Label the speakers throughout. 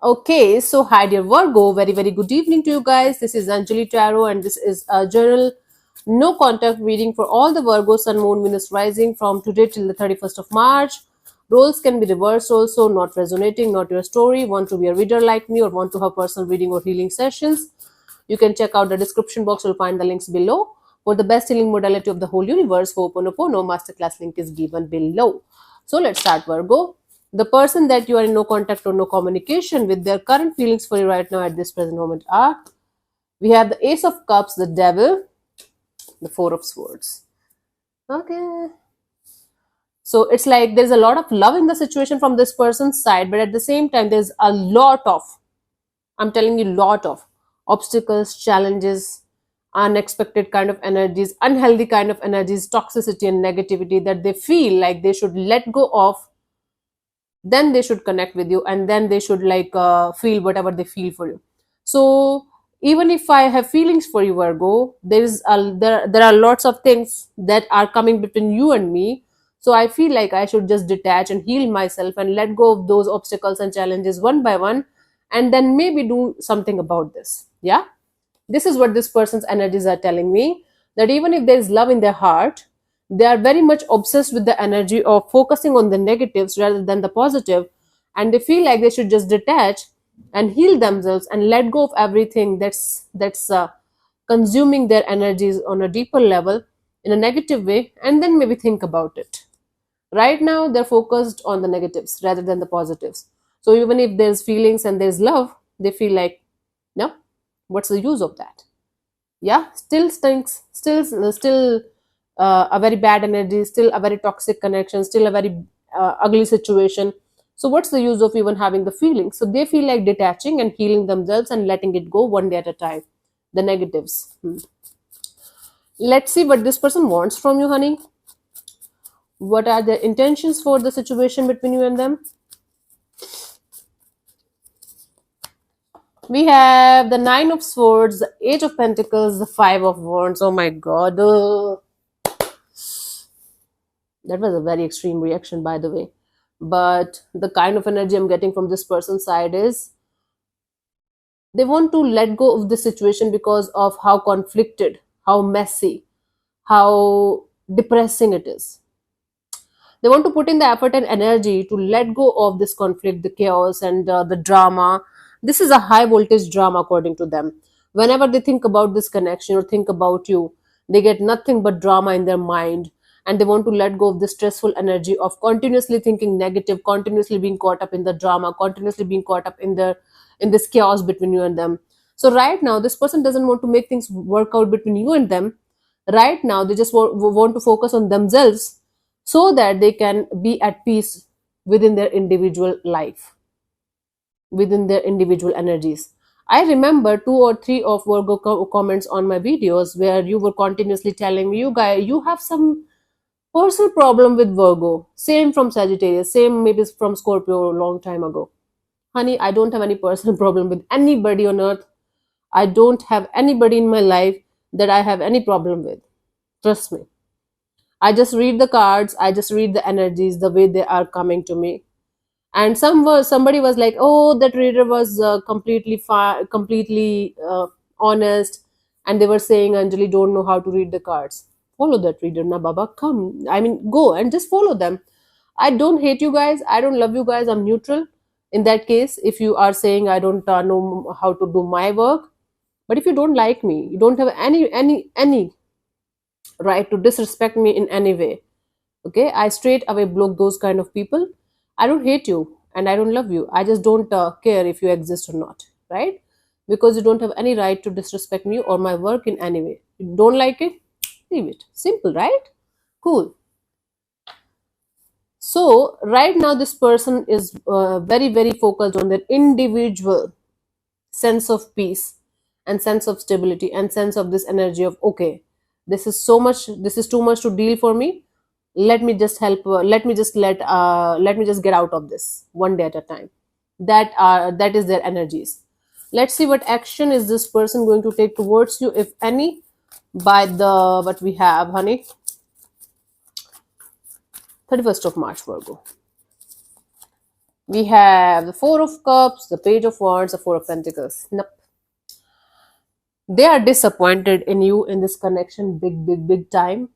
Speaker 1: Okay, so hi dear Virgo, very good evening to you guys. This is Anjali Tarot and this is a general no contact reading for all the Virgo Sun, Moon, Venus rising from today till the 31st of March. Roles can be reversed also, not resonating, not your story. Want to be a reader like me or want to have personal reading or healing sessions? You can check out the description box, you'll find the links below. For the best healing modality of the whole universe, Ho'oponopono masterclass link is given below. So let's start, Virgo. The person that you are in no contact or no communication with, their current feelings for you right now at this present moment are, we have the Ace of Cups, the Devil, the Four of Swords. Okay. So it's like there's a lot of love in the situation from this person's side, but at the same time, there's a lot of, I'm telling you, lot of obstacles, challenges, unexpected kind of energies, unhealthy kind of energies, toxicity and negativity that they feel like they should let go of, then they should connect with you, and then they should feel whatever they feel for you. So even if I have feelings for you, Virgo, there are lots of things that are coming between you and me. So I feel like I should just detach and heal myself and let go of those obstacles and challenges one by one, and then maybe do something about this. Yeah, this is what this person's energies are telling me, that even if there is love in their heart, they are very much obsessed with the energy of focusing on the negatives rather than the positive, and they feel like they should just detach and heal themselves and let go of everything that's consuming their energies on a deeper level in a negative way, and then maybe think about it. Right now they're focused on the negatives rather than the positives. So even if there's feelings and there's love, they feel like, no, what's the use of that? Yeah, still stinks, still a very bad energy, still a very toxic connection, still a very ugly situation. So what's the use of even having the feeling? So they feel like detaching and healing themselves and letting it go one day at a time, the negatives. Let's see what this person wants from you, honey. What are their intentions for the situation between you and them? We have the Nine of Swords, the Eight of Pentacles, the Five of Wands. Oh my god. That was a very extreme reaction, by the way. But the kind of energy I'm getting from this person's side is they want to let go of the situation because of how conflicted, how messy, how depressing it is. They want to put in the effort and energy to let go of this conflict, the chaos, and the drama. This is a high voltage drama, according to them. Whenever they think about this connection or think about you, they get nothing but drama in their mind, and they want to let go of the stressful energy of continuously thinking negative, continuously being caught up in the drama, continuously being caught up in this chaos between you and them. So right now, this person doesn't want to make things work out between you and them. Right now, they just want to focus on themselves so that they can be at peace within their individual life, within their individual energies. I remember two or three of Virgo comments on my videos where you were continuously telling me, you guys, you have some personal problem with Virgo. Same from Sagittarius, same maybe from Scorpio a long time ago. Honey, I don't have any personal problem with anybody on earth. I don't have anybody in my life that I have any problem with. Trust me. I just read the cards, I just read the energies, the way they are coming to me. And somebody was like, "Oh, that reader was completely honest," and they were saying, "Anjali don't know how to read the cards." Follow that reader, na Baba. Come, I mean, go and just follow them. I don't hate you guys. I don't love you guys. I'm neutral. In that case, if you are saying I don't know how to do my work, but if you don't like me, you don't have any right to disrespect me in any way. Okay, I straight away block those kind of people. I don't hate you and I don't love you. I just don't care if you exist or not, right? Because you don't have any right to disrespect me or my work in any way. You don't like it, leave it. Simple, right? Cool. So right now this person is very focused on their individual sense of peace and sense of stability and sense of this energy of, okay, this is so much, this is too much to deal for me. Let me just help, let me just get out of this one day at a time. That is their energies. Let's see what action is this person going to take towards you, if any, by the what we have, honey. 31st of March, Virgo. We have the Four of Cups, the Page of Wands, the Four of Pentacles. Nope. They are disappointed in you in this connection, big, big, big time.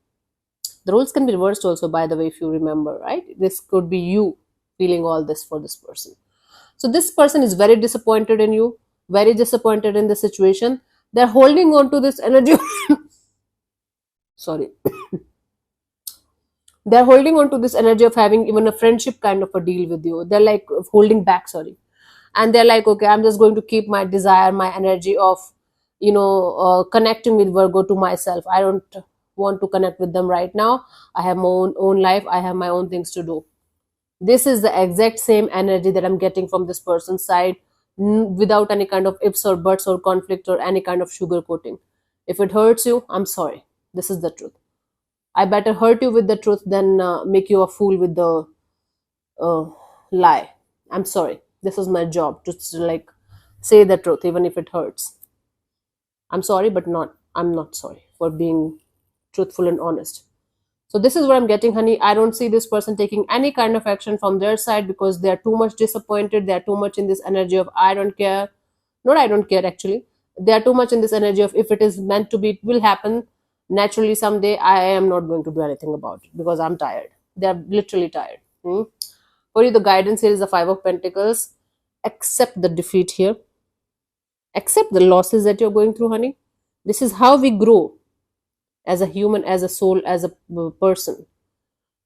Speaker 1: The roles can be reversed also, by the way, if you remember, right? This could be you feeling all this for this person. So this person is very disappointed in you, very disappointed in the situation. They're holding on to this energy. Sorry. They're holding on to this energy of having even a friendship kind of a deal with you. They're like holding back, sorry. And they're like, okay, I'm just going to keep my desire, my energy of, connecting with Virgo to myself. I don't want to connect with them right now. I have my own life. I have my own things to do. This is the exact same energy that I'm getting from this person's side, without any kind of ifs or buts or conflict or any kind of sugar coating. If it hurts you, I'm sorry. This is the truth. I better hurt you with the truth than make you a fool with the uh, lie. I'm sorry. This is my job to like say the truth, even if it hurts. I'm sorry, but I'm not sorry for being truthful and honest. So this is what I'm getting, honey. I don't see this person taking any kind of action from their side because they are too much disappointed. They are too much in this energy of I don't care. Not I don't care actually. They are too much in this energy of if it is meant to be, it will happen naturally someday. I am not going to do anything about it because I'm tired. They are literally tired. For you, the guidance here is the Five of Pentacles. Accept the defeat here. Accept the losses that you're going through, honey. This is how we grow as a human, as a soul, as a person.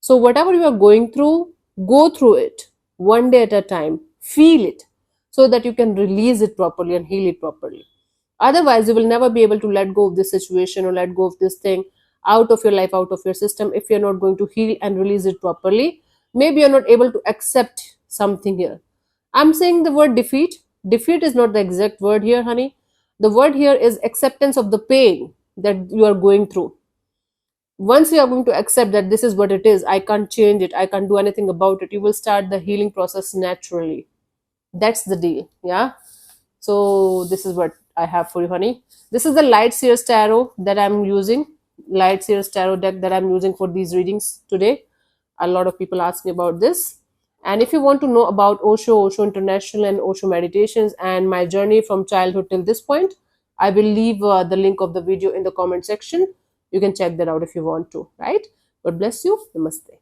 Speaker 1: So whatever you are going through, go through it one day at a time. Feel it so that you can release it properly and heal it properly. Otherwise, you will never be able to let go of this situation or let go of this thing out of your life, out of your system, if you're not going to heal and release it properly. Maybe you're not able to accept something here. I'm saying the word defeat. Defeat is not the exact word here, honey. The word here is acceptance of the pain that you are going through. Once you are going to accept that this is what it is, I can't change it, I can't do anything about it, you will start the healing process naturally. That's the deal. Yeah. So this is what I have for you, honey. This is the Light Seers Tarot that I'm using. Light Seers Tarot deck that I'm using for these readings today. A lot of people ask me about this. And if you want to know about Osho International and Osho Meditations and my journey from childhood till this point, I will leave the link of the video in the comment section. You can check that out if you want to, right? God bless you. Namaste.